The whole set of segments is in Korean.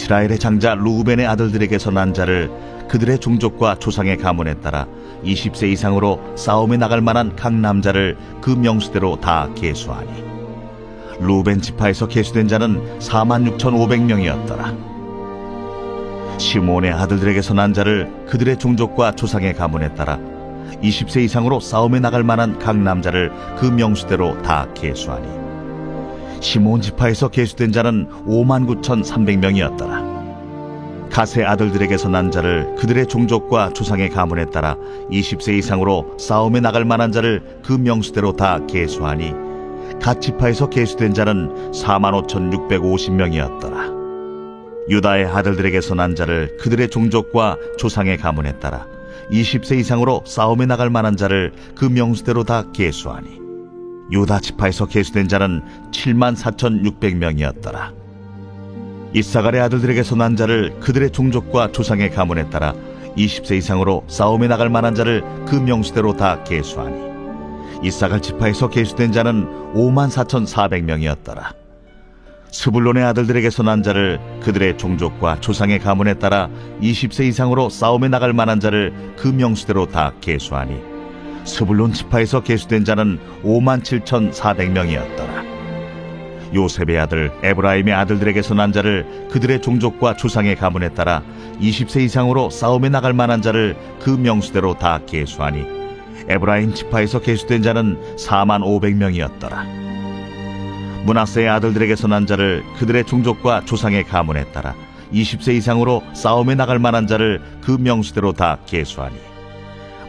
이스라엘의 장자 루벤의 아들들에게서 난 자를 그들의 종족과 조상의 가문에 따라 20세 이상으로 싸움에 나갈 만한 각 남자를 그 명수대로 다 계수하니 루벤 지파에서 계수된 자는 46,500명이었더라. 시므온의 아들들에게서 난 자를 그들의 종족과 조상의 가문에 따라 20세 이상으로 싸움에 나갈 만한 각 남자를 그 명수대로 다 계수하니 시므온 지파에서 계수된 자는 59,300명이었더라. 갓의 아들들에게서 난 자를 그들의 종족과 조상의 가문에 따라 20세 이상으로 싸움에 나갈 만한 자를 그 명수대로 다 계수하니 갓 지파에서 계수된 자는 45,650명이었더라. 유다의 아들들에게서 난 자를 그들의 종족과 조상의 가문에 따라 20세 이상으로 싸움에 나갈 만한 자를 그 명수대로 다 계수하니 유다 지파에서 계수된 자는 74,600명이었더라. 이사갈의 아들들에게서 난 자를 그들의 종족과 조상의 가문에 따라 20세 이상으로 싸움에 나갈 만한 자를 그 명수대로 다 계수하니 이사갈 지파에서 계수된 자는 54,400명이었더라. 스불론의 아들들에게서 난 자를 그들의 종족과 조상의 가문에 따라 20세 이상으로 싸움에 나갈 만한 자를 그 명수대로 다 계수하니 스불론 지파에서 계수된 자는 57,400명이었더라. 요셉의 아들 에브라임의 아들들에게서 난 자를 그들의 종족과 조상의 가문에 따라 20세 이상으로 싸움에 나갈 만한 자를 그 명수대로 다 계수하니 에브라임 지파에서 계수된 자는 45,000명이었더라. 므낫세의 아들들에게서 난 자를 그들의 종족과 조상의 가문에 따라 20세 이상으로 싸움에 나갈 만한 자를 그 명수대로 다 계수하니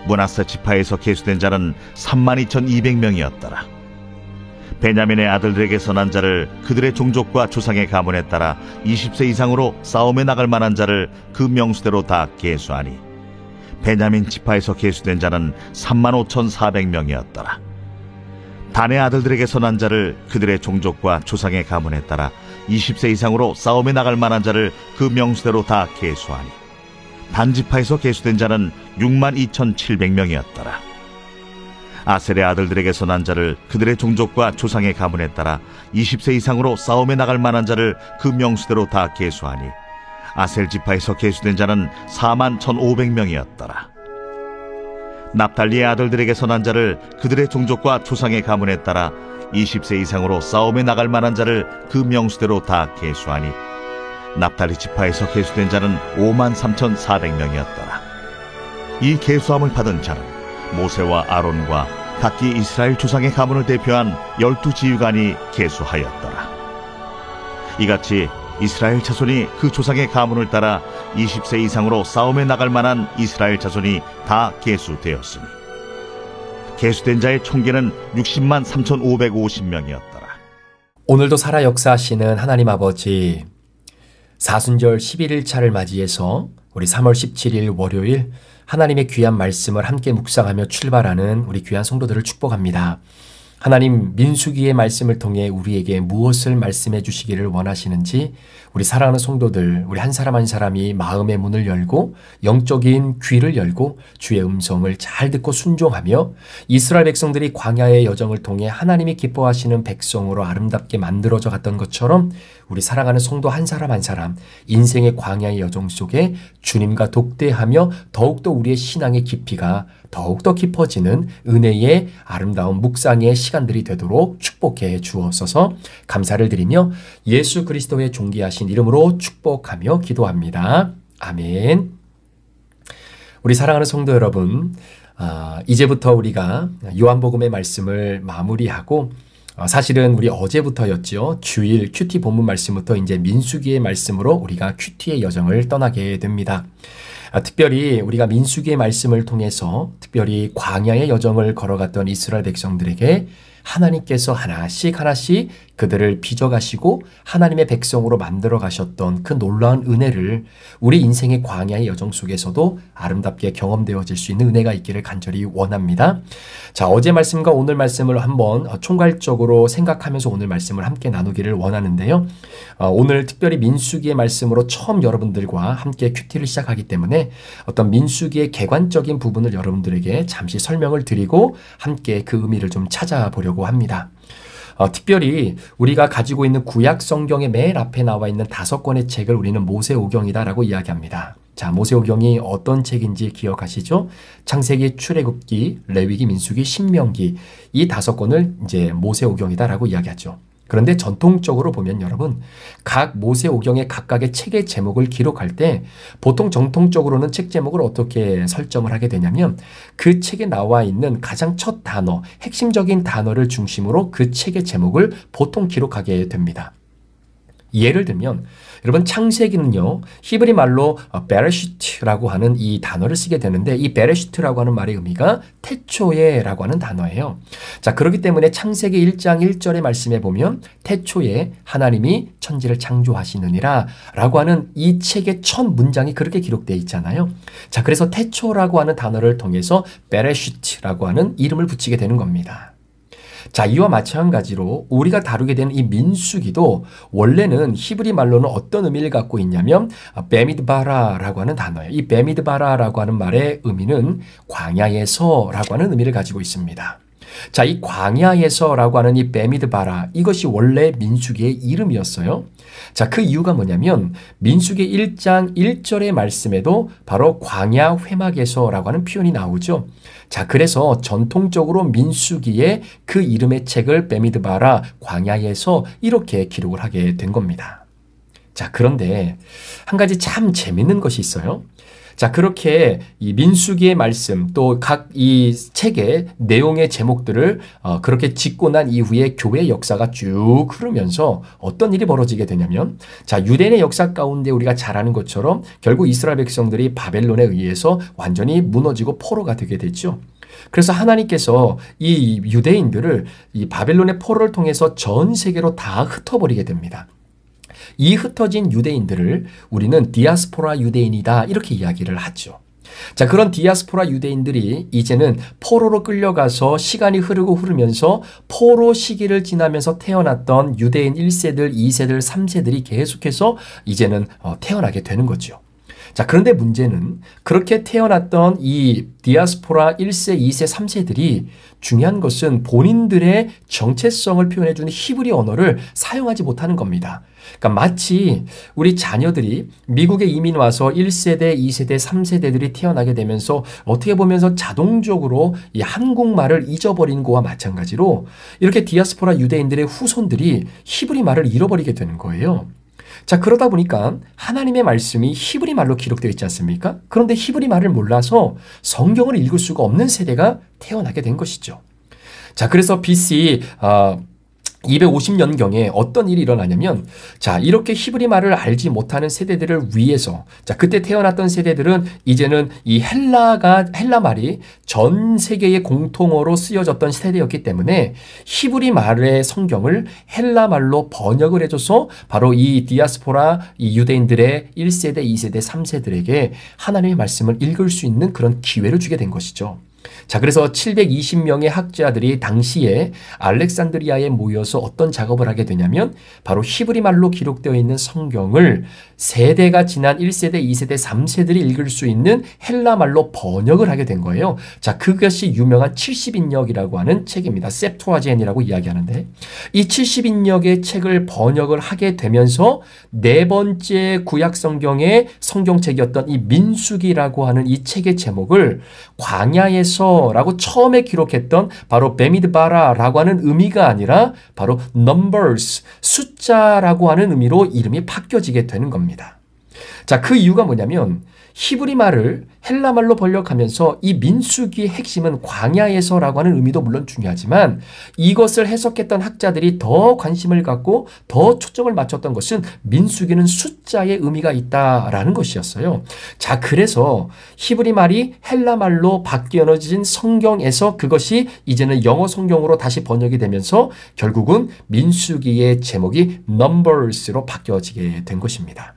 므낫세 지파에서 계수된 자는 32,200명이었더라. 베냐민의 아들들에게서 난 자를 그들의 종족과 조상의 가문에 따라 20세 이상으로 싸움에 나갈 만한 자를 그 명수대로 다 계수하니 베냐민 지파에서 계수된 자는 35,400명이었더라. 단의 아들들에게서 난 자를 그들의 종족과 조상의 가문에 따라 20세 이상으로 싸움에 나갈 만한 자를 그 명수대로 다 계수하니 단 지파에서 계수된 자는 62,700명이었더라. 아셀의 아들들에게서 난 자를 그들의 종족과 조상의 가문에 따라 20세 이상으로 싸움에 나갈 만한 자를 그 명수대로 다 계수하니 아셀 지파에서 계수된 자는 41,500명이었더라. 납달리의 아들들에게서 난 자를 그들의 종족과 조상의 가문에 따라 20세 이상으로 싸움에 나갈 만한 자를 그 명수대로 다 계수하니 납달리 지파에서 계수된 자는 53,400명이었더라. 이 계수함을 받은 자는 모세와 아론과 각기 이스라엘 조상의 가문을 대표한 12지휘관이 계수하였더라. 이같이 이스라엘 자손이 그 조상의 가문을 따라 20세 이상으로 싸움에 나갈 만한 이스라엘 자손이 다 계수되었으니 계수된 자의 총계는 603,550명이었더라. 오늘도 살아 역사하시는 하나님 아버지, 사순절 11일차를 맞이해서 우리 3월 17일 월요일 하나님의 귀한 말씀을 함께 묵상하며 출발하는 우리 귀한 성도들을 축복합니다. 하나님, 민수기의 말씀을 통해 우리에게 무엇을 말씀해 주시기를 원하시는지 우리 사랑하는 성도들, 우리 한 사람 한 사람이 마음의 문을 열고 영적인 귀를 열고 주의 음성을 잘 듣고 순종하며 이스라엘 백성들이 광야의 여정을 통해 하나님이 기뻐하시는 백성으로 아름답게 만들어져 갔던 것처럼 우리 사랑하는 성도 한 사람 한 사람 인생의 광야의 여정 속에 주님과 독대하며 더욱더 우리의 신앙의 깊이가 더욱더 깊어지는 은혜의 아름다운 묵상의 시간들이 되도록 축복해 주옵소서. 감사를 드리며 예수 그리스도의 존귀하신 이름으로 축복하며 기도합니다. 아멘. 우리 사랑하는 성도 여러분, 이제부터 우리가 요한복음의 말씀을 마무리하고 사실은 우리 어제부터였죠. 주일 큐티 본문 말씀부터 이제 민수기의 말씀으로 우리가 큐티의 여정을 떠나게 됩니다. 특별히 우리가 민수기의 말씀을 통해서 특별히 광야의 여정을 걸어갔던 이스라엘 백성들에게 하나님께서 하나씩 하나씩 그들을 빚어가시고 하나님의 백성으로 만들어 가셨던 그 놀라운 은혜를 우리 인생의 광야의 여정 속에서도 아름답게 경험되어질 수 있는 은혜가 있기를 간절히 원합니다. 자, 어제 말씀과 오늘 말씀을 한번 총괄적으로 생각하면서 오늘 말씀을 함께 나누기를 원하는데요. 오늘 특별히 민수기의 말씀으로 처음 여러분들과 함께 큐티를 시작하기 때문에 어떤 민수기의 개관적인 부분을 여러분들에게 잠시 설명을 드리고 함께 그 의미를 좀 찾아보려고 합니다. 특별히 우리가 가지고 있는 구약 성경의 맨 앞에 나와 있는 5권의 책을 우리는 모세오경이다라고 이야기합니다. 자, 모세오경이 어떤 책인지 기억하시죠? 창세기, 출애굽기, 레위기, 민수기, 신명기 이 5권을 이제 모세오경이다라고 이야기하죠. 그런데 전통적으로 보면 여러분, 각 모세오경의 각각의 책의 제목을 기록할 때 보통 정통적으로는 책 제목을 어떻게 설정을 하게 되냐면 그 책에 나와 있는 가장 첫 단어, 핵심적인 단어를 중심으로 그 책의 제목을 보통 기록하게 됩니다. 예를 들면 여러분 창세기는요 히브리 말로 베레시트라고 하는 이 단어를 쓰게 되는데 이 베레시트라고 하는 말의 의미가 태초에라고 하는 단어예요. 자, 그렇기 때문에 창세기 1장 1절의 말씀에 보면 태초에 하나님이 천지를 창조하시느니라 라고 하는 이 책의 첫 문장이 그렇게 기록되어 있잖아요. 자, 그래서 태초라고 하는 단어를 통해서 베레시트라고 하는 이름을 붙이게 되는 겁니다. 자, 이와 마찬가지로 우리가 다루게 되는 이 민수기도 원래는 히브리 말로는 어떤 의미를 갖고 있냐면 베미드바라라고 하는 단어예요. 이 베미드바라라고 하는 말의 의미는 광야에서라고 하는 의미를 가지고 있습니다. 자, 이 광야에서라고 하는 이 베미드바라 이것이 원래 민수기의 이름이었어요. 자, 그 이유가 뭐냐면 민수기 1장 1절의 말씀에도 바로 광야 회막에서라고 하는 표현이 나오죠. 자, 그래서 전통적으로 민수기에 그 이름의 책을 베미드바라 광야에서 이렇게 기록을 하게 된 겁니다. 자, 그런데 한 가지 참 재밌는 것이 있어요. 자, 그렇게 이 민수기의 말씀 또 각 이 책의 내용의 제목들을 그렇게 짓고 난 이후에 교회 역사가 쭉 흐르면서 어떤 일이 벌어지게 되냐면 자, 유대인의 역사 가운데 우리가 잘 아는 것처럼 결국 이스라엘 백성들이 바벨론에 의해서 완전히 무너지고 포로가 되게 됐죠. 그래서 하나님께서 이 유대인들을 이 바벨론의 포로를 통해서 전 세계로 다 흩어버리게 됩니다. 이 흩어진 유대인들을 우리는 디아스포라 유대인이다 이렇게 이야기를 하죠. 자, 그런 디아스포라 유대인들이 이제는 포로로 끌려가서 시간이 흐르면서 포로 시기를 지나면서 태어났던 유대인 1세들, 2세들, 3세들이 계속해서 이제는 태어나게 되는 거죠. 자, 그런데 문제는 그렇게 태어났던 이 디아스포라 1세, 2세, 3세들이 중요한 것은 본인들의 정체성을 표현해주는 히브리 언어를 사용하지 못하는 겁니다. 그러니까 마치 우리 자녀들이 미국에 이민 와서 1세대, 2세대, 3세대들이 태어나게 되면서 어떻게 보면서 자동적으로 이 한국말을 잊어버린 거와 마찬가지로 이렇게 디아스포라 유대인들의 후손들이 히브리 말을 잃어버리게 되는 거예요. 자, 그러다 보니까 하나님의 말씀이 히브리 말로 기록되어 있지 않습니까? 그런데 히브리 말을 몰라서 성경을 읽을 수가 없는 세대가 태어나게 된 것이죠. 자, 그래서 BC 250년경에 어떤 일이 일어나냐면 자, 이렇게 히브리 말을 알지 못하는 세대들을 위해서 자, 그때 태어났던 세대들은 이제는 이 헬라 말이 전 세계의 공통어로 쓰여졌던 세대였기 때문에 히브리 말의 성경을 헬라 말로 번역을 해줘서 바로 이 디아스포라 이 유대인들의 1세대, 2세대, 3세들에게 하나님의 말씀을 읽을 수 있는 그런 기회를 주게 된 것이죠. 자, 그래서 720명의 학자들이 당시에 알렉산드리아에 모여서 어떤 작업을 하게 되냐면 바로 히브리 말로 기록되어 있는 성경을 세대가 지난 1세대, 2세대, 3세들이 읽을 수 있는 헬라 말로 번역을 하게 된 거예요. 자, 그것이 유명한 70인역이라고 하는 책입니다. septuagint이라고 이야기하는데 이 70인역의 책을 번역을 하게 되면서 네 번째 구약 성경의 성경책이었던 이 민수기라고 하는 이 책의 제목을 광야에서라고 처음에 기록했던 바로 베미드바라라고 하는 의미가 아니라 바로 numbers, 숫자라고 하는 의미로 이름이 바뀌어지게 되는 겁니다. 자, 그 이유가 뭐냐면 히브리 말을 헬라 말로 번역하면서 이 민수기의 핵심은 광야에서라고 하는 의미도 물론 중요하지만 이것을 해석했던 학자들이 더 관심을 갖고 더 초점을 맞췄던 것은 민수기는 숫자의 의미가 있다라는 것이었어요. 자, 그래서 히브리 말이 헬라 말로 바뀌어진 성경에서 그것이 이제는 영어 성경으로 다시 번역이 되면서 결국은 민수기의 제목이 Numbers로 바뀌어지게 된 것입니다.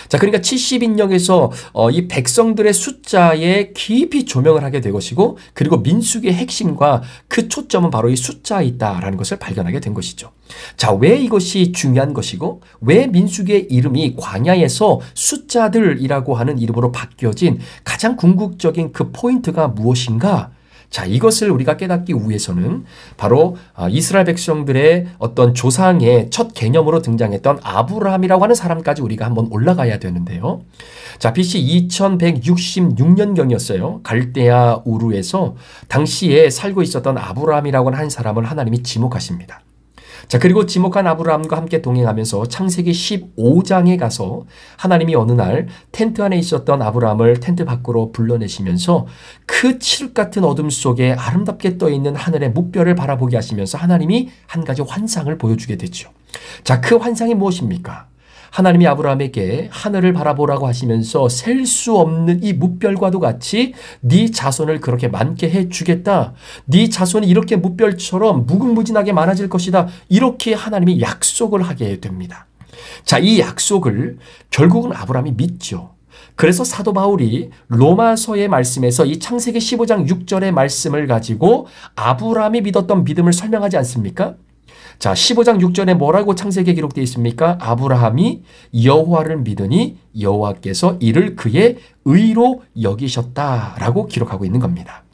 자, 그러니까 70인역에서 이 백성들의 숫자에 깊이 조명을 하게 될 것이고 그리고 민수기의 핵심과 그 초점은 바로 이 숫자에 있다라는 것을 발견하게 된 것이죠. 자, 왜 이것이 중요한 것이고 왜 민수기의 이름이 광야에서 숫자들이라고 하는 이름으로 바뀌어진 가장 궁극적인 그 포인트가 무엇인가? 자, 이것을 우리가 깨닫기 위해서는 바로 이스라엘 백성들의 어떤 조상의 첫 개념으로 등장했던 아브라함이라고 하는 사람까지 우리가 한번 올라가야 되는데요. 자, BC 2166년경이었어요. 갈대아 우르에서 당시에 살고 있었던 아브라함이라고 하는 한 사람을 하나님이 지목하십니다. 자, 그리고 지목한 아브라함과 함께 동행하면서 창세기 15장에 가서 하나님이 어느 날 텐트 안에 있었던 아브라함을 텐트 밖으로 불러내시면서 그 칠흑 같은 어둠 속에 아름답게 떠있는 하늘의 무별을 바라보게 하시면서 하나님이 한 가지 환상을 보여주게 되죠. 자, 그 환상이 무엇입니까? 하나님이 아브라함에게 하늘을 바라보라고 하시면서 셀 수 없는 이 무별과도 같이 네 자손을 그렇게 많게 해주겠다. 네 자손이 이렇게 무별처럼 무궁무진하게 많아질 것이다. 이렇게 하나님이 약속을 하게 됩니다. 자, 이 약속을 결국은 아브라함이 믿죠. 그래서 사도 바울이 로마서의 말씀에서 이 창세기 15장 6절의 말씀을 가지고 아브라함이 믿었던 믿음을 설명하지 않습니까? 자, 15장 6절에 뭐라고 창세기에 기록되어 있습니까? 아브라함이 여호와를 믿으니 여호와께서 이를 그의 의로 여기셨다라고 기록하고 있는 겁니다.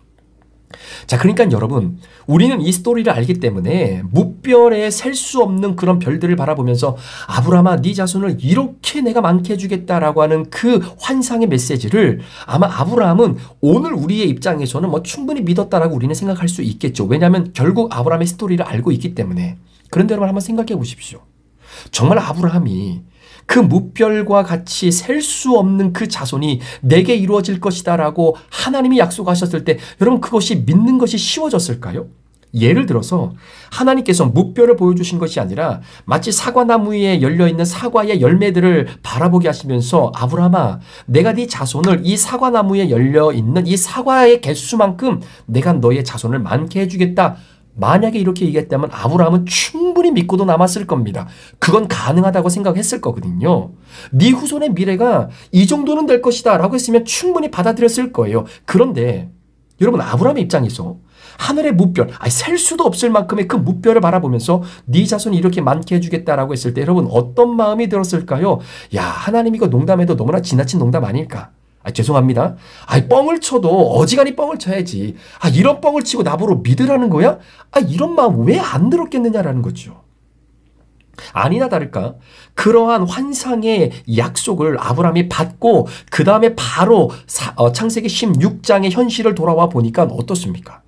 자, 그러니까 여러분, 우리는 이 스토리를 알기 때문에 무별에 셀 수 없는 그런 별들을 바라보면서 아브라함아, 네 자손을 이렇게 내가 많게 해주겠다라고 하는 그 환상의 메시지를 아마 아브라함은 오늘 우리의 입장에서는 뭐 충분히 믿었다라고 우리는 생각할 수 있겠죠. 왜냐하면 결국 아브라함의 스토리를 알고 있기 때문에. 그런데 여러분 한번 생각해 보십시오. 정말 아브라함이 그 무별과 같이 셀 수 없는 그 자손이 내게 이루어질 것이다라고 하나님이 약속하셨을 때 여러분 그것이 믿는 것이 쉬워졌을까요? 예를 들어서 하나님께서 무별을 보여주신 것이 아니라 마치 사과나무 위에 열려있는 사과의 열매들을 바라보게 하시면서 아브라함아, 내가 네 자손을 이 사과나무에 열려있는 이 사과의 개수만큼 내가 너의 자손을 많게 해주겠다. 만약에 이렇게 얘기했다면 아브라함은 충분히 믿고도 남았을 겁니다. 그건 가능하다고 생각했을 거거든요. 네 후손의 미래가 이 정도는 될 것이다 라고 했으면 충분히 받아들였을 거예요. 그런데 여러분 아브라함의 입장에서 하늘의 무별, 셀 수도 없을 만큼의 그 무별을 바라보면서 네 자손이 이렇게 많게 해주겠다라고 했을 때 여러분 어떤 마음이 들었을까요? 야, 하나님 이거 농담해도 너무나 지나친 농담 아닐까? 죄송합니다. 뻥을 쳐도 어지간히 뻥을 쳐야지. 이런 뻥을 치고 나보러 믿으라는 거야? 이런 마음 왜 안 들었겠느냐라는 거죠. 아니나 다를까 그러한 환상의 약속을 아브라함이 받고 그 다음에 바로 창세기 16장의 현실을 돌아와 보니까 어떻습니까?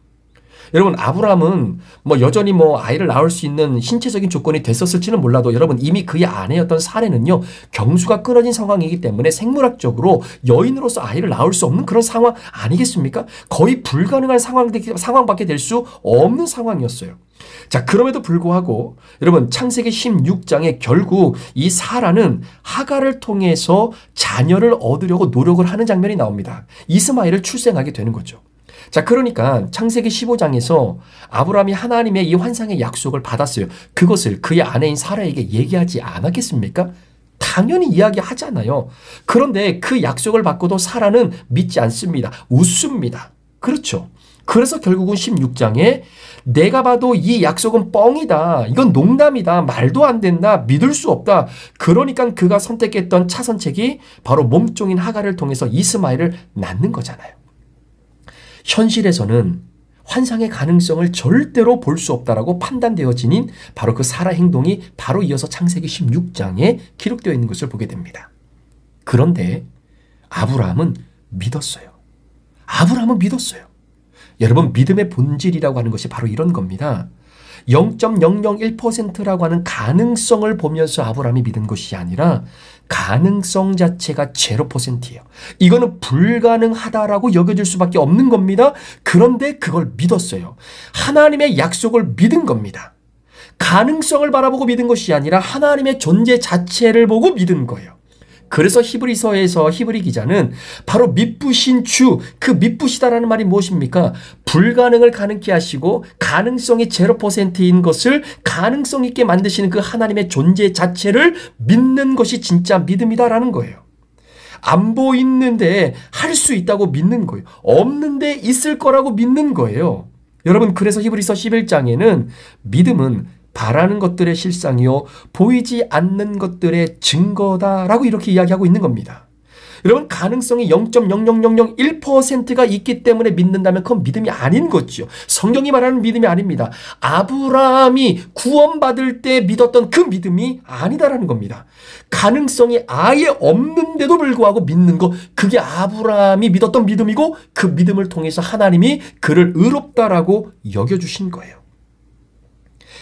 여러분 아브라함은 여전히 아이를 낳을 수 있는 신체적인 조건이 됐었을지는 몰라도 여러분 이미 그의 아내였던 사례는요 경수가 끊어진 상황이기 때문에 생물학적으로 여인으로서 아이를 낳을 수 없는 그런 상황 아니겠습니까? 거의 불가능한 상황밖에 될 수 없는 상황이었어요. 자, 그럼에도 불구하고 여러분 창세기 16장에 결국 이 사라는 하갈을 통해서 자녀를 얻으려고 노력을 하는 장면이 나옵니다. 이스마엘을 출생하게 되는 거죠. 자, 그러니까 창세기 15장에서 아브라함이 하나님의 이 환상의 약속을 받았어요. 그것을 그의 아내인 사라에게 얘기하지 않았겠습니까? 당연히 이야기하잖아요. 그런데 그 약속을 받고도 사라는 믿지 않습니다. 웃습니다. 그렇죠. 그래서 결국은 16장에 내가 봐도 이 약속은 뻥이다. 이건 농담이다. 말도 안 된다. 믿을 수 없다. 그러니까 그가 선택했던 차선책이 바로 몸종인 하갈을 통해서 이스마엘을 낳는 거잖아요. 현실에서는 환상의 가능성을 절대로 볼 수 없다라고 판단되어지는 바로 그 사라 행동이 바로 이어서 창세기 16장에 기록되어 있는 것을 보게 됩니다. 그런데 아브라함은 믿었어요. 아브라함은 믿었어요. 여러분 믿음의 본질이라고 하는 것이 바로 이런 겁니다. 0.001%라고 하는 가능성을 보면서 아브라함이 믿은 것이 아니라 가능성 자체가 0%예요. 이거는 불가능하다라고 여겨질 수밖에 없는 겁니다. 그런데 그걸 믿었어요. 하나님의 약속을 믿은 겁니다. 가능성을 바라보고 믿은 것이 아니라 하나님의 존재 자체를 보고 믿은 거예요. 그래서 히브리서에서 히브리 기자는 바로 미쁘신 주, 그 미쁘시다라는 말이 무엇입니까? 불가능을 가능케 하시고 가능성이 0%인 것을 가능성 있게 만드시는 그 하나님의 존재 자체를 믿는 것이 진짜 믿음이다라는 거예요. 안 보이는데 할 수 있다고 믿는 거예요. 없는데 있을 거라고 믿는 거예요. 여러분 그래서 히브리서 11장에는 믿음은 바라는 것들의 실상이요 보이지 않는 것들의 증거다라고 이렇게 이야기하고 있는 겁니다. 여러분 가능성이 0.00001%가 있기 때문에 믿는다면 그건 믿음이 아닌 거죠. 성경이 말하는 믿음이 아닙니다. 아브라함이 구원받을 때 믿었던 그 믿음이 아니다라는 겁니다. 가능성이 아예 없는데도 불구하고 믿는 거, 그게 아브라함이 믿었던 믿음이고 그 믿음을 통해서 하나님이 그를 의롭다라고 여겨주신 거예요.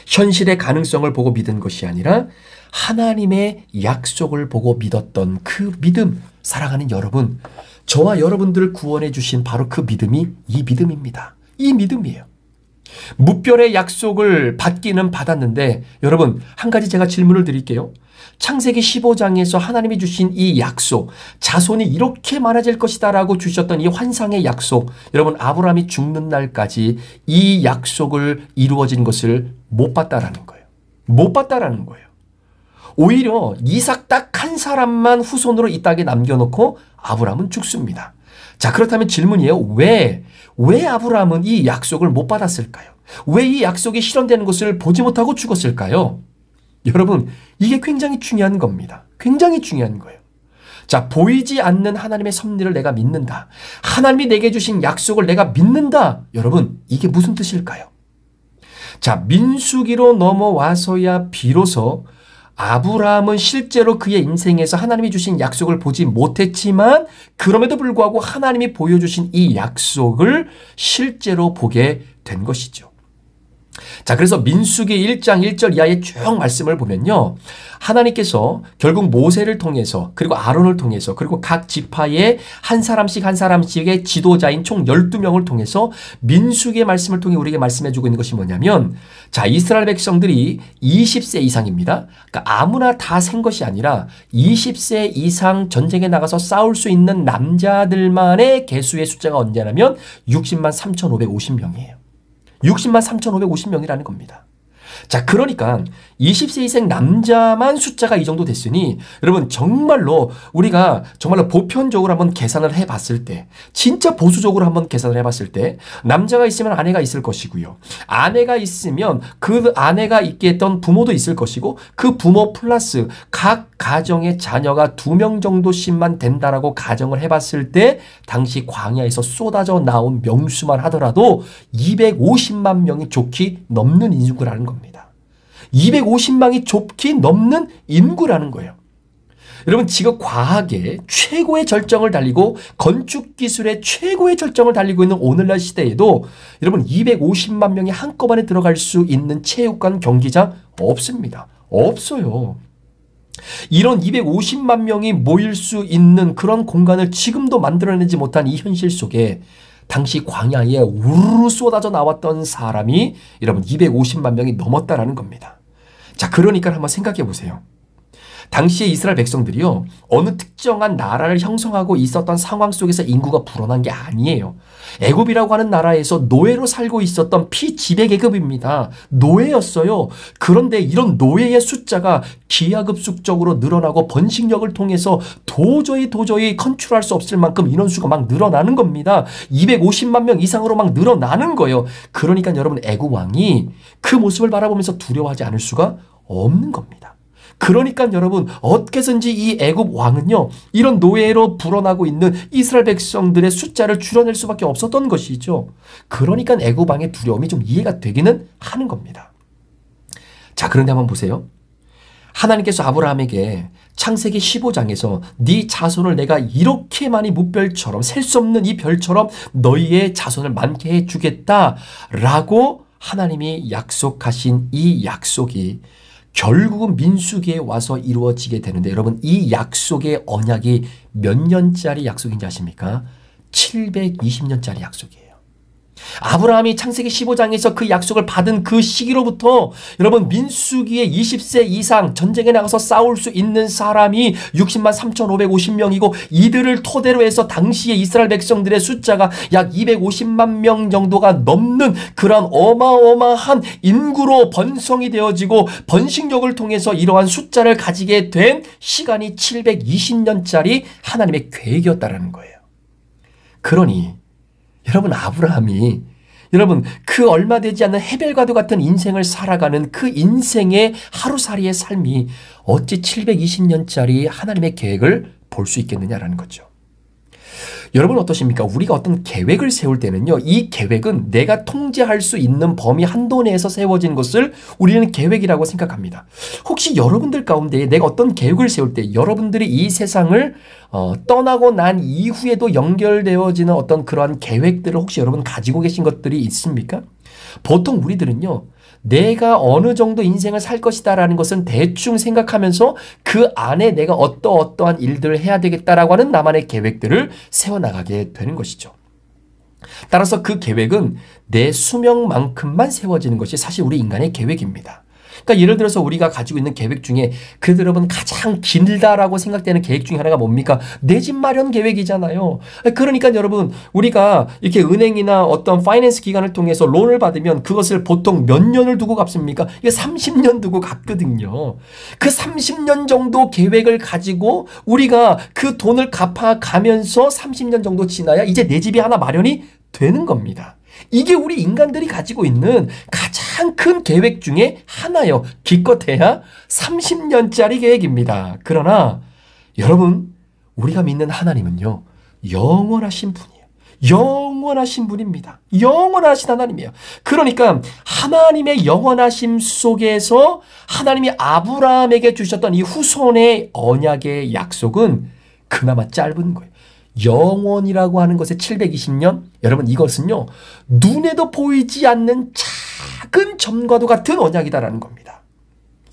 현실의 가능성을 보고 믿은 것이 아니라 하나님의 약속을 보고 믿었던 그 믿음. 사랑하는 여러분, 저와 여러분들을 구원해 주신 바로 그 믿음이 이 믿음입니다. 이 믿음이에요. 무별의 약속을 받기는 받았는데 여러분, 한 가지 제가 질문을 드릴게요. 창세기 15장에서 하나님이 주신 이 약속, 자손이 이렇게 많아질 것이다 라고 주셨던 이 환상의 약속, 여러분 아브라함이 죽는 날까지 이 약속을 이루어진 것을 못 봤다라는 거예요. 못 봤다라는 거예요. 오히려 이삭 딱 한 사람만 후손으로 이 땅에 남겨놓고 아브라함은 죽습니다. 자, 그렇다면 질문이에요. 왜 아브라함은 이 약속을 못 받았을까요? 왜 이 약속이 실현되는 것을 보지 못하고 죽었을까요? 여러분, 이게 굉장히 중요한 겁니다. 굉장히 중요한 거예요. 자, 보이지 않는 하나님의 섭리를 내가 믿는다. 하나님이 내게 주신 약속을 내가 믿는다. 여러분, 이게 무슨 뜻일까요? 자, 민수기로 넘어와서야 비로소 아브라함은 실제로 그의 인생에서 하나님이 주신 약속을 보지 못했지만 그럼에도 불구하고 하나님이 보여주신 이 약속을 실제로 보게 된 것이죠. 자, 그래서 민수기 1장 1절 이하의 쭉 말씀을 보면요. 하나님께서 결국 모세를 통해서 그리고 아론을 통해서 그리고 각 지파의 한 사람씩의 지도자인 총 12명을 통해서 민수기의 말씀을 통해 우리에게 말씀해 주고 있는 것이 뭐냐면, 자, 이스라엘 백성들이 20세 이상입니다. 그러니까 아무나 다 생 것이 아니라 20세 이상 전쟁에 나가서 싸울 수 있는 남자들만의 개수의 숫자가 언제냐면 60만 3,550명이에요. 60만 3,550명이라는 겁니다. 자, 그러니까 20세 이상 남자만 숫자가 이 정도 됐으니 여러분 정말로 우리가 정말로 보편적으로 한번 계산을 해봤을 때, 진짜 보수적으로 한번 계산을 해봤을 때 남자가 있으면 아내가 있을 것이고요. 아내가 있으면 그 아내가 있게 했던 부모도 있을 것이고 그 부모 플러스 각 가정의 자녀가 2명 정도씩만 된다라고 가정을 해봤을 때 당시 광야에서 쏟아져 나온 명수만 하더라도 250만 명이 좋게 넘는 인구라는 겁니다. 250만이 좁게 넘는 인구라는 거예요. 여러분, 지금 과학의 최고의 절정을 달리고 건축 기술의 최고의 절정을 달리고 있는 오늘날 시대에도 여러분 250만 명이 한꺼번에 들어갈 수 있는 체육관 경기장 없습니다. 없어요. 이런 250만 명이 모일 수 있는 그런 공간을 지금도 만들어내지 못한 이 현실 속에 당시 광야에 우르르 쏟아져 나왔던 사람이 여러분 250만 명이 넘었다라는 겁니다. 자, 그러니까 한번 생각해 보세요. 당시에 이스라엘 백성들이요, 어느 특정한 나라를 형성하고 있었던 상황 속에서 인구가 불어난 게 아니에요. 애굽이라고 하는 나라에서 노예로 살고 있었던 피지배계급입니다. 노예였어요. 그런데 이런 노예의 숫자가 기하급수적으로 늘어나고 번식력을 통해서 도저히 컨트롤할 수 없을 만큼 인원수가 막 늘어나는 겁니다. 250만 명 이상으로 막 늘어나는 거예요. 그러니까 여러분, 애굽 왕이 그 모습을 바라보면서 두려워하지 않을 수가 없는 겁니다. 그러니까 여러분, 어떻게든지 이 애굽 왕은요, 이런 노예로 불어나고 있는 이스라엘 백성들의 숫자를 줄여낼 수밖에 없었던 것이죠. 그러니까 애굽 왕의 두려움이 좀 이해가 되기는 하는 겁니다. 자, 그런데 한번 보세요. 하나님께서 아브라함에게 창세기 15장에서 네 자손을 내가 이렇게 많이 무별처럼, 셀 수 없는 이 별처럼 너희의 자손을 많게 해주겠다라고 하나님이 약속하신 이 약속이 결국은 민수기에 와서 이루어지게 되는데, 여러분 이 약속의 언약이 몇 년짜리 약속인지 아십니까? 720년짜리 약속이에요. 아브라함이 창세기 15장에서 그 약속을 받은 그 시기로부터 여러분 민수기에 20세 이상 전쟁에 나가서 싸울 수 있는 사람이 60만 3,550명이고 이들을 토대로 해서 당시에 이스라엘 백성들의 숫자가 약 250만 명 정도가 넘는 그런 어마어마한 인구로 번성이 되어지고 번식력을 통해서 이러한 숫자를 가지게 된 시간이 720년짜리 하나님의 계획이었다는 거예요. 그러니 여러분, 아브라함이 여러분, 그 얼마 되지 않는 헤벨과도 같은 인생을 살아가는 그 인생의 하루살이의 삶이 어찌 720년짜리 하나님의 계획을 볼 수 있겠느냐라는 거죠. 여러분 어떠십니까? 우리가 어떤 계획을 세울 때는요, 이 계획은 내가 통제할 수 있는 범위 한도 내에서 세워진 것을 우리는 계획이라고 생각합니다. 혹시 여러분들 가운데 내가 어떤 계획을 세울 때 여러분들이 이 세상을 떠나고 난 이후에도 연결되어지는 어떤 그러한 계획들을 혹시 여러분 가지고 계신 것들이 있습니까? 보통 우리들은요, 내가 어느 정도 인생을 살 것이다라는 것은 대충 생각하면서 그 안에 내가 어떠한 일들을 해야 되겠다라고 하는 나만의 계획들을 세워나가게 되는 것이죠. 따라서 그 계획은 내 수명만큼만 세워지는 것이 사실 우리 인간의 계획입니다. 그러니까 예를 들어서 우리가 가지고 있는 계획 중에 그래도 여러분 가장 길다라고 생각되는 계획 중에 하나가 뭡니까? 내 집 마련 계획이잖아요. 그러니까 여러분 우리가 이렇게 은행이나 어떤 파이낸스 기관을 통해서 론을 받으면 그것을 보통 몇 년을 두고 갚습니까? 이게 30년 두고 갚거든요. 그 30년 정도 계획을 가지고 우리가 그 돈을 갚아가면서 30년 정도 지나야 이제 내 집이 하나 마련이 되는 겁니다. 이게 우리 인간들이 가지고 있는 가장 큰 계획 중에 하나요. 기껏해야 30년짜리 계획입니다. 그러나 여러분, 우리가 믿는 하나님은요, 영원하신 분이에요. 영원하신 분입니다. 영원하신 하나님이에요. 그러니까 하나님의 영원하심 속에서 하나님이 아브라함에게 주셨던 이 후손의 언약의 약속은 그나마 짧은 거예요. 영원이라고 하는 것의 720년, 여러분 이것은요, 눈에도 보이지 않는 작은 점과도 같은 언약이다라는 겁니다.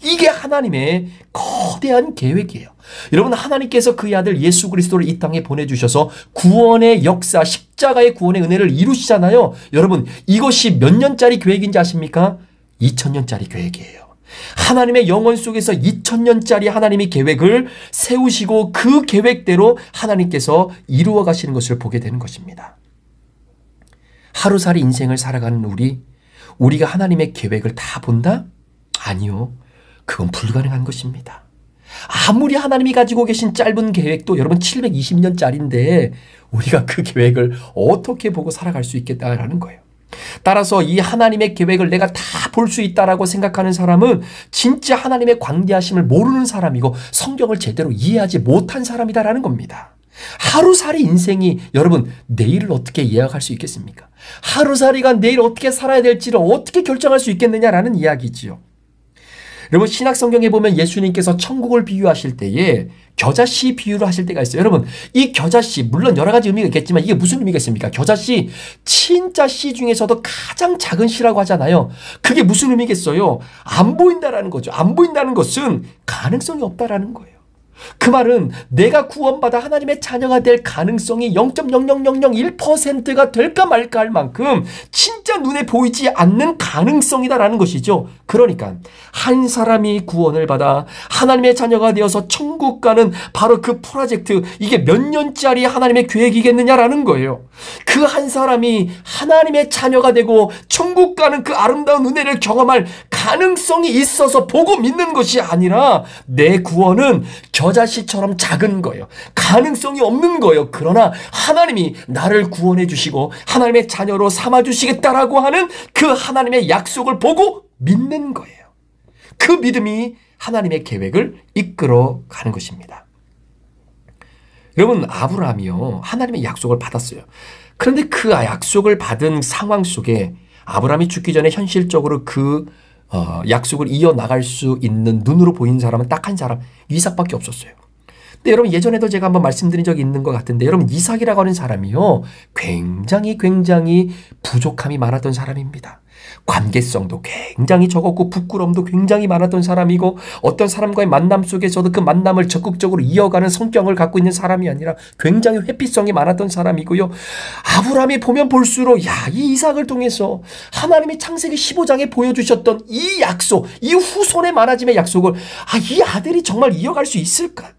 이게 하나님의 거대한 계획이에요. 여러분, 하나님께서 그의 아들 예수 그리스도를 이 땅에 보내주셔서 구원의 역사, 십자가의 구원의 은혜를 이루시잖아요. 여러분, 이것이 몇 년짜리 계획인지 아십니까? 2000년짜리 계획이에요. 하나님의 영원 속에서 2000년짜리 하나님의 계획을 세우시고 그 계획대로 하나님께서 이루어 가시는 것을 보게 되는 것입니다. 하루살이 인생을 살아가는 우리가 하나님의 계획을 다 본다? 아니요. 그건 불가능한 것입니다. 아무리 하나님이 가지고 계신 짧은 계획도 여러분 720년짜리인데 우리가 그 계획을 어떻게 보고 살아갈 수 있겠다라는 거예요. 따라서 이 하나님의 계획을 내가 다 볼 수 있다라고 생각하는 사람은 진짜 하나님의 광대하심을 모르는 사람이고 성경을 제대로 이해하지 못한 사람이다라는 겁니다. 하루살이 인생이 여러분 내일을 어떻게 예약할 수 있겠습니까? 하루살이가 내일 어떻게 살아야 될지를 어떻게 결정할 수 있겠느냐라는 이야기지요. 여러분 신약 성경에 보면 예수님께서 천국을 비유하실 때에 겨자씨 비유를 하실 때가 있어요. 여러분 이 겨자씨 물론 여러 가지 의미가 있겠지만 이게 무슨 의미가 있습니까? 겨자씨 진짜 씨 중에서도 가장 작은 씨라고 하잖아요. 그게 무슨 의미겠어요? 안 보인다라는 거죠. 안 보인다는 것은 가능성이 없다라는 거예요. 그 말은 내가 구원받아 하나님의 자녀가 될 가능성이 0.00001%가 될까 말까 할 만큼 진짜 눈에 보이지 않는 가능성이다라는 것이죠. 그러니까 한 사람이 구원을 받아 하나님의 자녀가 되어서 천국 가는 바로 그 프로젝트, 이게 몇 년짜리 하나님의 계획이겠느냐라는 거예요. 그 한 사람이 하나님의 자녀가 되고 천국 가는 그 아름다운 은혜를 경험할 가능성이 있어서 보고 믿는 것이 아니라 내 구원은 겨자씨처럼 작은 거예요. 가능성이 없는 거예요. 그러나 하나님이 나를 구원해 주시고 하나님의 자녀로 삼아 주시겠다라고 하는 그 하나님의 약속을 보고 믿는 거예요. 그 믿음이 하나님의 계획을 이끌어 가는 것입니다. 여러분 아브라함이요, 하나님의 약속을 받았어요. 그런데 그 약속을 받은 상황 속에 아브라함이 죽기 전에 현실적으로 그 약속을 이어나갈 수 있는 눈으로 보이는 사람은 딱 한 사람, 이삭밖에 없었어요. 근데 여러분 예전에도 제가 한번 말씀드린 적이 있는 것 같은데 여러분 이삭이라고 하는 사람이요, 굉장히 부족함이 많았던 사람입니다. 관계성도 굉장히 적었고 부끄러움도 굉장히 많았던 사람이고 어떤 사람과의 만남 속에서도 그 만남을 적극적으로 이어가는 성격을 갖고 있는 사람이 아니라 굉장히 회피성이 많았던 사람이고요. 아브라함이 보면 볼수록 이 이삭을 통해서 하나님이 창세기 15장에 보여주셨던 이 약속, 이 후손의 많아짐의 약속을 이 아들이 정말 이어갈 수 있을까?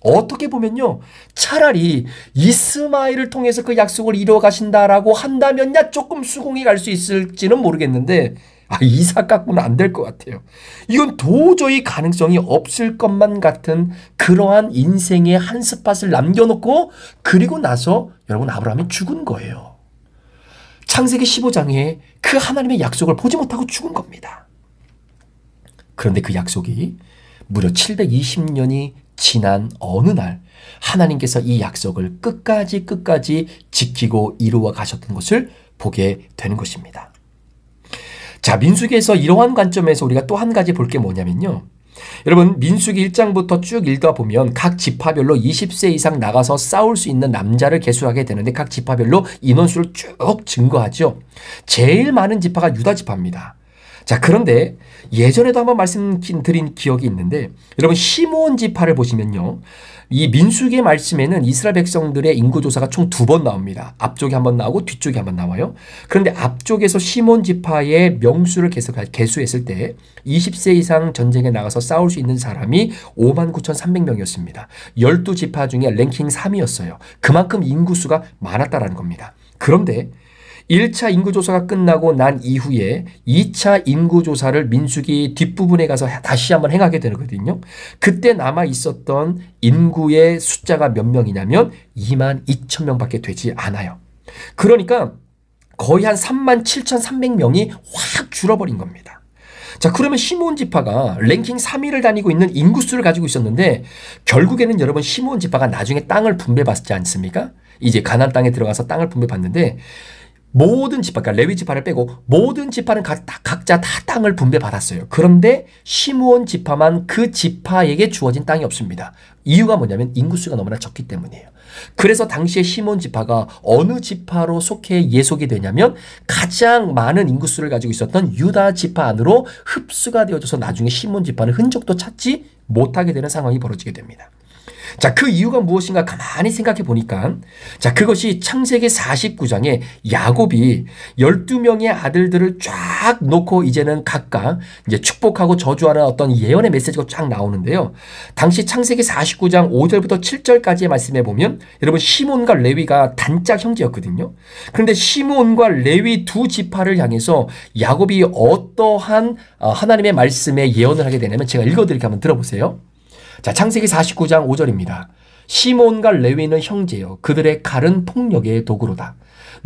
어떻게 보면요, 차라리 이스마엘을 통해서 그 약속을 이루어 가신다라고 한다면야 조금 수긍이 갈 수 있을지는 모르겠는데 이삭 갖고는 안 될 것 같아요. 이건 도저히 가능성이 없을 것만 같은 그러한 인생의 한 스팟을 남겨놓고 그리고 나서 여러분 아브라함이 죽은 거예요. 창세기 15장에 그 하나님의 약속을 보지 못하고 죽은 겁니다. 그런데 그 약속이 무려 720년이 지난 어느 날 하나님께서 이 약속을 끝까지 지키고 이루어 가셨던 것을 보게 되는 것입니다. 자, 민수기에서 이러한 관점에서 우리가 또 한 가지 볼 게 뭐냐면요. 여러분, 민수기 1장부터 쭉 읽다 보면 각 지파별로 20세 이상 나가서 싸울 수 있는 남자를 계수하게 되는데 각 지파별로 인원수를 쭉 증거하죠. 제일 많은 지파가 유다 지파입니다. 자, 그런데 예전에도 한번 말씀드린 기억이 있는데 여러분, 시므온 지파를 보시면요. 이 민수기의 말씀에는 이스라엘 백성들의 인구조사가 총 2번 나옵니다. 앞쪽에 한번 나오고 뒤쪽에 한번 나와요. 그런데 앞쪽에서 시므온 지파의 명수를 계수했을 때 20세 이상 전쟁에 나가서 싸울 수 있는 사람이 59,300명이었습니다. 12지파 중에 랭킹 3위였어요. 그만큼 인구수가 많았다라는 겁니다. 그런데 1차 인구조사가 끝나고 난 이후에 2차 인구조사를 민수기 뒷부분에 가서 다시 한번 행하게 되거든요. 그때 남아 있었던 인구의 숫자가 몇 명이냐면 22,000명밖에 되지 않아요. 그러니까 거의 한 37,300명이 확 줄어버린 겁니다. 자, 그러면 시므온 지파가 랭킹 3위를 다니고 있는 인구수를 가지고 있었는데 결국에는 여러분 시므온 지파가 나중에 땅을 분배받지 않습니까? 이제 가나안 땅에 들어가서 땅을 분배받는데 모든 지파, 그러니까 레위 지파를 빼고 모든 지파는 각자 다 땅을 분배받았어요. 그런데 시므온 지파만 그 지파에게 주어진 땅이 없습니다. 이유가 뭐냐면 인구수가 너무나 적기 때문이에요. 그래서 당시에 시므온 지파가 어느 지파로 예속이 되냐면 가장 많은 인구수를 가지고 있었던 유다 지파 안으로 흡수가 되어져서 나중에 시므온 지파는 흔적도 찾지 못하게 되는 상황이 벌어지게 됩니다. 자, 그 이유가 무엇인가 가만히 생각해 보니까 자, 그것이 창세기 49장에 야곱이 12명의 아들들을 쫙 놓고 이제는 각각 이제 축복하고 저주하는 어떤 예언의 메시지가 쫙 나오는데요. 당시 창세기 49장 5절부터 7절까지의 말씀에 보면 여러분 시몬과 레위가 단짝 형제였거든요. 그런데 시몬과 레위 두 지파를 향해서 야곱이 어떠한 하나님의 말씀에 예언을 하게 되냐면 제가 읽어드릴게요. 한번 들어보세요. 자, 창세기 49장 5절입니다. 시몬과 레위는 형제요. 그들의 칼은 폭력의 도구로다.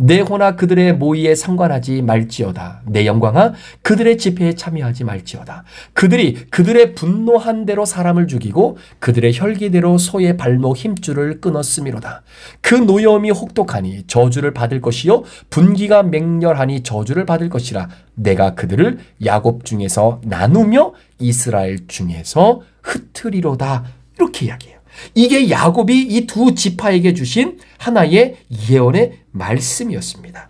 내 호나 그들의 모의에 상관하지 말지어다. 내 영광아 그들의 집회에 참여하지 말지어다. 그들이 그들의 분노한 대로 사람을 죽이고 그들의 혈기대로 소의 발목 힘줄을 끊었음이로다. 그 노여움이 혹독하니 저주를 받을 것이요 분기가 맹렬하니 저주를 받을 것이라. 내가 그들을 야곱 중에서 나누며 이스라엘 중에서 흩으리로다. 이렇게 이야기해요. 이게 야곱이 이 두 지파에게 주신 하나의 예언의 말씀이었습니다.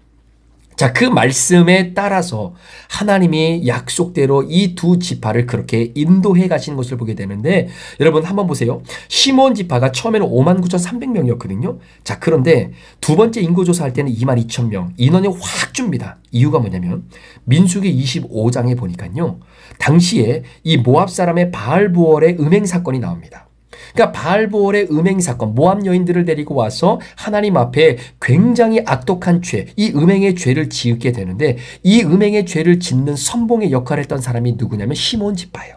자, 그 말씀에 따라서 하나님이 약속대로 이 두 지파를 그렇게 인도해 가신 것을 보게 되는데 여러분 한번 보세요. 시므온 지파가 처음에는 59,300명이었거든요. 자, 그런데 두 번째 인구조사할 때는 22,000명. 인원이 확 줍니다. 이유가 뭐냐면 민수기 25장에 보니까요. 당시에 이 모압 사람의 바알부올의 음행 사건이 나옵니다. 그러니까 바알부올의 음행 사건, 모압 여인들을 데리고 와서 하나님 앞에 굉장히 악독한 죄, 이 음행의 죄를 지게 되는데 이 음행의 죄를 짓는 선봉의 역할을 했던 사람이 누구냐면 시므온 지파예요.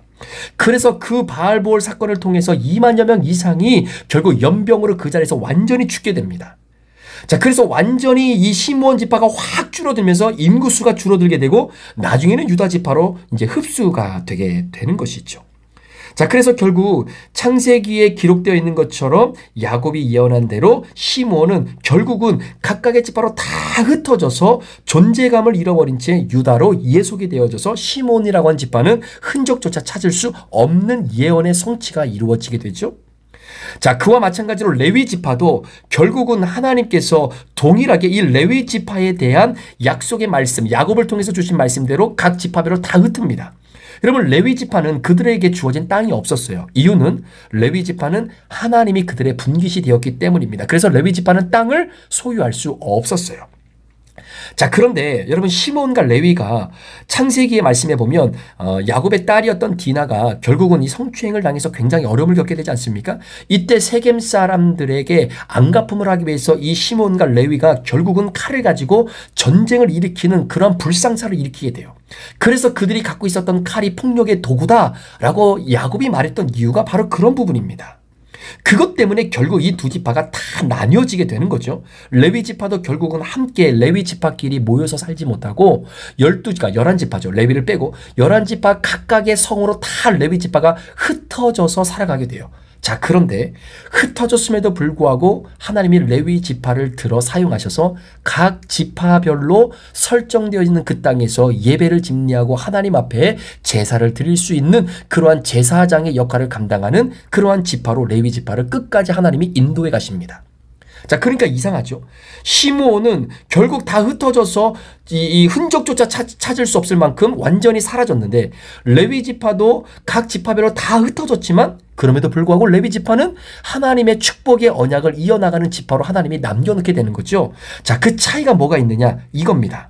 그래서 그 바알부올 사건을 통해서 2만여 명 이상이 결국 연병으로 그 자리에서 완전히 죽게 됩니다. 자, 그래서 완전히 이 시므온 지파가 확 줄어들면서 인구수가 줄어들게 되고 나중에는 유다 지파로 이제 흡수가 되게 되는 것이죠. 자, 그래서 결국 창세기에 기록되어 있는 것처럼 야곱이 예언한 대로 시므온은 결국은 각각의 지파로 다 흩어져서 존재감을 잃어버린 채 유다로 예속이 되어져서 시므온이라고 한 지파는 흔적조차 찾을 수 없는 예언의 성취가 이루어지게 되죠. 자, 그와 마찬가지로 레위 지파도 결국은 하나님께서 동일하게 이 레위 지파에 대한 약속의 말씀, 야곱을 통해서 주신 말씀대로 각 지파별로 다 흩습니다. 여러분, 레위 지파는 그들에게 주어진 땅이 없었어요. 이유는 레위 지파는 하나님이 그들의 분깃이 되었기 때문입니다. 그래서 레위 지파는 땅을 소유할 수 없었어요. 자, 그런데 여러분 시몬과 레위가 창세기의 말씀에 보면 야곱의 딸이었던 디나가 결국은 이 성추행을 당해서 굉장히 어려움을 겪게 되지 않습니까? 이때 세겜 사람들에게 안갚음을 하기 위해서 이 시몬과 레위가 결국은 칼을 가지고 전쟁을 일으키는 그런 불상사를 일으키게 돼요. 그래서 그들이 갖고 있었던 칼이 폭력의 도구다라고 야곱이 말했던 이유가 바로 그런 부분입니다. 그것 때문에 결국 이 두 지파가 다 나뉘어지게 되는 거죠. 레위 지파도 결국은 함께 레위 지파끼리 모여서 살지 못하고 12지파, 11지파죠. 레위를 빼고 11지파 각각의 성으로 다 레위 지파가 흩어져서 살아가게 돼요. 자, 그런데 흩어졌음에도 불구하고 하나님이 레위 지파를 들어 사용하셔서 각 지파별로 설정되어 있는 그 땅에서 예배를 집례하고 하나님 앞에 제사를 드릴 수 있는 그러한 제사장의 역할을 감당하는 그러한 지파로 레위 지파를 끝까지 하나님이 인도해 가십니다. 자, 그러니까 이상하죠. 시므온은 결국 다 흩어져서 이 흔적조차 찾을 수 없을 만큼 완전히 사라졌는데, 레위 지파도 각 지파별로 다 흩어졌지만 그럼에도 불구하고 레위 지파는 하나님의 축복의 언약을 이어나가는 지파로 하나님이 남겨놓게 되는 거죠. 자, 그 차이가 뭐가 있느냐 이겁니다.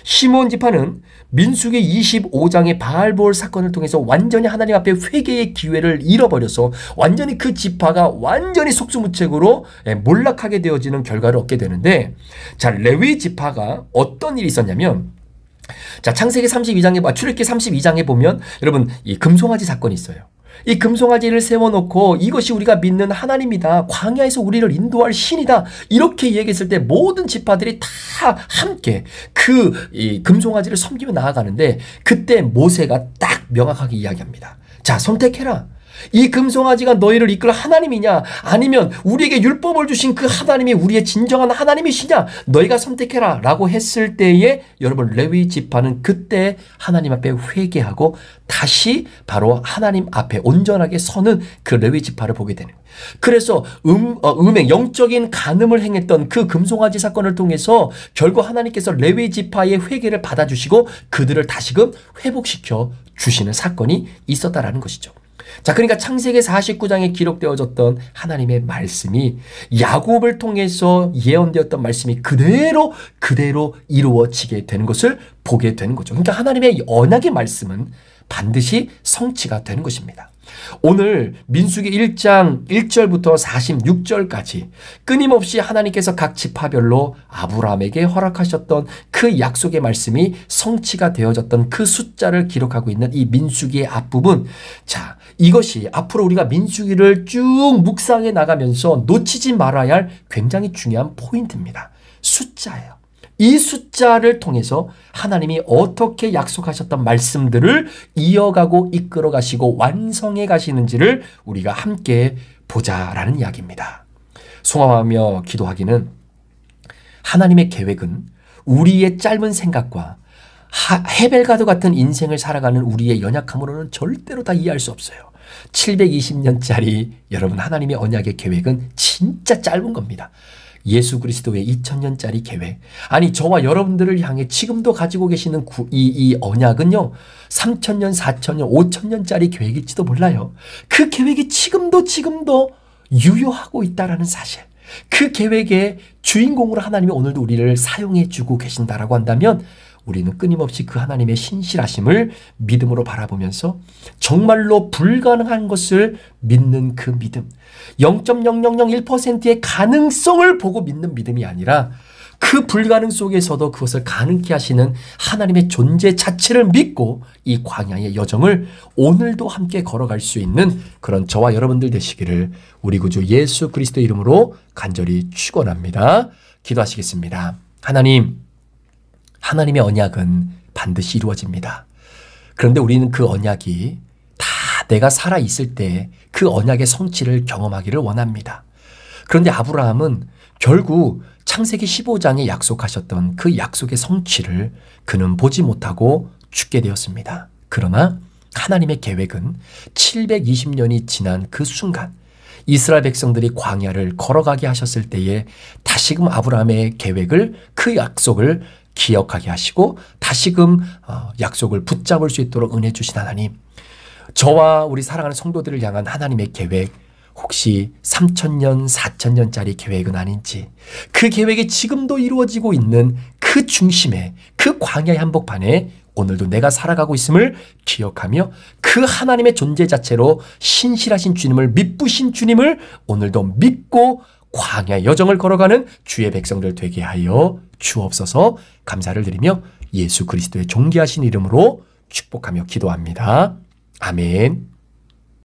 시므온 지파는 민수기 25장의 바알볼 사건을 통해서 완전히 하나님 앞에 회개의 기회를 잃어버려서 완전히 그 지파가 완전히 속수무책으로 몰락하게 되어지는 결과를 얻게 되는데, 자, 레위 지파가 어떤 일이 있었냐면, 자, 창세기 32장에, 출애굽기 32장에 보면 여러분 이 금송아지 사건이 있어요. 이 금송아지를 세워놓고 이것이 우리가 믿는 하나님이다, 광야에서 우리를 인도할 신이다, 이렇게 얘기했을 때 모든 지파들이 다 함께 이 금송아지를 섬기며 나아가는데, 그때 모세가 딱 명확하게 이야기합니다. 자, 선택해라. 이 금송아지가 너희를 이끌 하나님이냐, 아니면 우리에게 율법을 주신 그 하나님이 우리의 진정한 하나님이시냐, 너희가 선택해라 라고 했을 때에 여러분 레위 지파는 그때 하나님 앞에 회개하고 다시 바로 하나님 앞에 온전하게 서는 그 레위 지파를 보게 되는 거예요. 그래서 영적인 간음을 행했던 그 금송아지 사건을 통해서 결국 하나님께서 레위 지파의 회개를 받아주시고 그들을 다시금 회복시켜 주시는 사건이 있었다라는 것이죠. 자, 그러니까 창세기 49장에 기록되어졌던 하나님의 말씀이 야곱을 통해서 예언되었던 말씀이 그대로 이루어지게 되는 것을 보게 되는 거죠. 그러니까 하나님의 언약의 말씀은 반드시 성취가 되는 것입니다. 오늘 민수기 1장 1절부터 46절까지 끊임없이 하나님께서 각 지파별로 아브라함에게 허락하셨던 그 약속의 말씀이 성취가 되어졌던 그 숫자를 기록하고 있는 이 민수기의 앞부분, 자, 이것이 앞으로 우리가 민수기를 쭉 묵상해 나가면서 놓치지 말아야 할 굉장히 중요한 포인트입니다. 숫자예요. 이 숫자를 통해서 하나님이 어떻게 약속하셨던 말씀들을 이어가고 이끌어 가시고 완성해 가시는지를 우리가 함께 보자라는 이야기입니다. 송함하며 기도하기는 하나님의 계획은 우리의 짧은 생각과 헤벨과도 같은 인생을 살아가는 우리의 연약함으로는 절대로 다 이해할 수 없어요. 720년짜리 여러분 하나님의 언약의 계획은 진짜 짧은 겁니다. 예수 그리스도의 2000년짜리 계획, 아니 저와 여러분들을 향해 지금도 가지고 계시는 이 언약은요 3000년, 4000년, 5000년짜리 계획일지도 몰라요. 그 계획이 지금도 유효하고 있다라는 사실, 그 계획의 주인공으로 하나님이 오늘도 우리를 사용해 주고 계신다라고 한다면 우리는 끊임없이 그 하나님의 신실하심을 믿음으로 바라보면서 정말로 불가능한 것을 믿는 그 믿음, 0.0001%의 가능성을 보고 믿는 믿음이 아니라 그 불가능 속에서도 그것을 가능케 하시는 하나님의 존재 자체를 믿고 이 광야의 여정을 오늘도 함께 걸어갈 수 있는 그런 저와 여러분들 되시기를 우리 구주 예수 그리스도 이름으로 간절히 축원합니다. 기도하시겠습니다. 하나님의 언약은 반드시 이루어집니다. 그런데 우리는 그 언약이 다 내가 살아있을 때 그 언약의 성취를 경험하기를 원합니다. 그런데 아브라함은 결국 창세기 15장에 약속하셨던 그 약속의 성취를 그는 보지 못하고 죽게 되었습니다. 그러나 하나님의 계획은 720년이 지난 그 순간 이스라엘 백성들이 광야를 걸어가게 하셨을 때에 다시금 아브라함의 계획을, 그 약속을 기억하게 하시고 다시금 약속을 붙잡을 수 있도록 은혜 주신 하나님, 저와 우리 사랑하는 성도들을 향한 하나님의 계획 혹시 3000년, 4000년짜리 계획은 아닌지, 그 계획이 지금도 이루어지고 있는 그 중심에, 그 광야의 한복판에 오늘도 내가 살아가고 있음을 기억하며 그 하나님의 존재 자체로 신실하신 주님을, 믿부신 주님을 오늘도 믿고 광야의 여정을 걸어가는 주의 백성들 되게 하여 주옵소서. 감사를 드리며 예수 그리스도의 존귀하신 이름으로 축복하며 기도합니다. 아멘.